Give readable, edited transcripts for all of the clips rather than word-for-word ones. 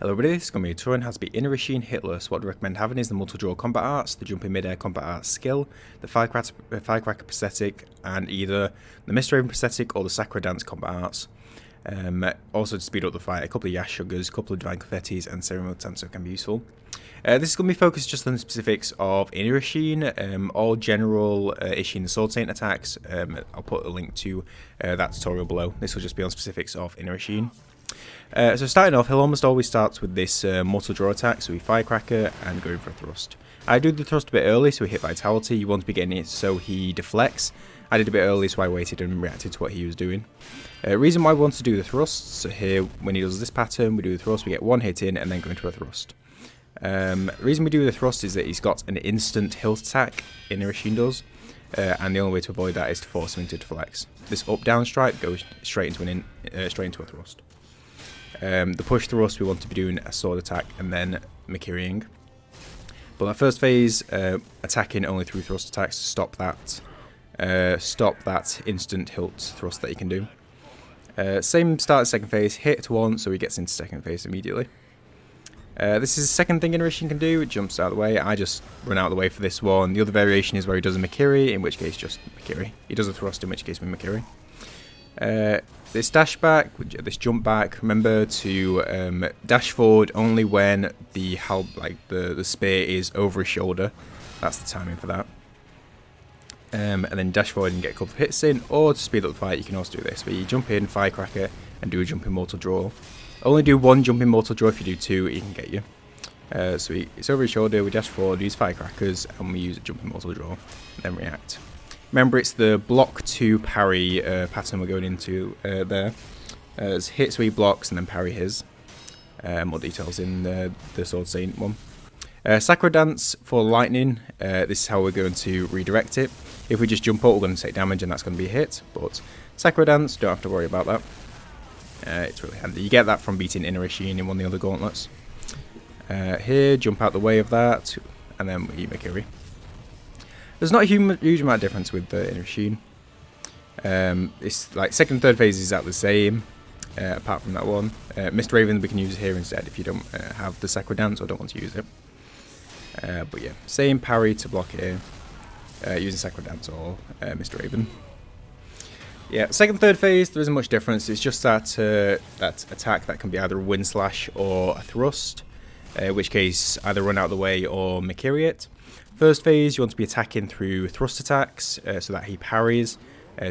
Hello everybody, this is going to be a tutorial on how to be Inner Isshin Hitless. What I recommend having is the multi-draw combat arts, the jump in mid-air combat arts skill, the firecracker prosthetic, and either the Mr. Raven prosthetic or the Sakura dance combat arts. Also to speed up the fight, a couple of Yash Sugars, a couple of Divine Confettis, and Ceremonial Tanso can be useful. This is going to be focused just on the specifics of Inner Isshin, all general Isshin Sword Saint attacks. I'll put a link to that tutorial below. This will just be on specifics of Inner Isshin. So starting off, he'll almost always start with this mortal draw attack, so we firecracker and go in for a thrust. I do the thrust a bit early, so we hit vitality. You want to be getting it so he deflects. I did a bit early, so I waited and reacted to what he was doing. Reason why we want to do the thrusts, so here when he does this pattern, we do the thrust, we get one hit in and then go into a thrust. The reason we do the thrust is that he's got an instant hilt attack, Inner Isshin does, and the only way to avoid that is to force him into deflects. This up-down strike goes straight into a thrust. The push thrust, we want to be doing a sword attack and then mikiriing. But that first phase, attacking only through thrust attacks to stop that instant hilt thrust that you can do. Same start as second phase, hit once so he gets into second phase immediately. This is the second thing Inner Isshin can do, it jumps out of the way. I just run out of the way for this one. The other variation is where he does a mikiri, in which case just mikiri. He does a thrust, in which case we mikiri. This dash back, this jump back, remember to dash forward only when the spear is over his shoulder. That's the timing for that. And then dash forward and get a couple of hits in, or to speed up the fight you can also do this, where you jump in, firecracker, and do a jumping mortal draw. Only do one jumping mortal draw. If you do two, it can get you. So it's over his shoulder, we dash forward, use firecrackers, and we use a jumping mortal draw, and then react. Remember, it's the block to parry pattern we're going into there. It's hit so he blocks and then parry his. More details in the Sword Saint one. Sakura dance for lightning. This is how we're going to redirect it. If we just jump up, we're going to take damage and that's going to be a hit. But Sakura dance, don't have to worry about that. It's really handy. You get that from beating Inner Isshin in one of the other gauntlets. Here, jump out the way of that, and then we mikiri. There's not a huge amount of difference with the Inner Isshin. It's like second and third phase is exactly the same, apart from that one. Mr. Raven we can use here instead if you don't have the Sakura dance or don't want to use it. But yeah, same parry to block here, using Sakura dance or Mr. Raven. Yeah, second and third phase there isn't much difference. It's just that that attack that can be either a wind slash or a thrust, in which case either run out of the way or mikiri it. First phase, you want to be attacking through thrust attacks so that he parries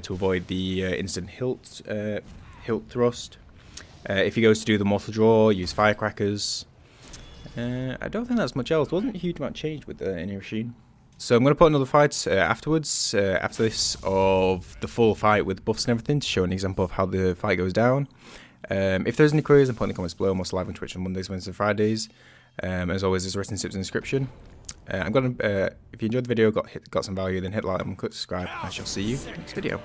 to avoid the instant hilt thrust. If he goes to do the mortal draw, use firecrackers. I don't think that's much else. There wasn't a huge amount changed with the Inner Isshin. So I'm going to put another fight afterwards, after this, of the full fight with buffs and everything to show an example of how the fight goes down. If there's any queries, I'm putting in the comments below. I'm also live on Twitch on Mondays, Wednesdays, and Fridays. As always, there's written tips in the description. If you enjoyed the video, got some value, then hit like and click subscribe. I shall see you next video.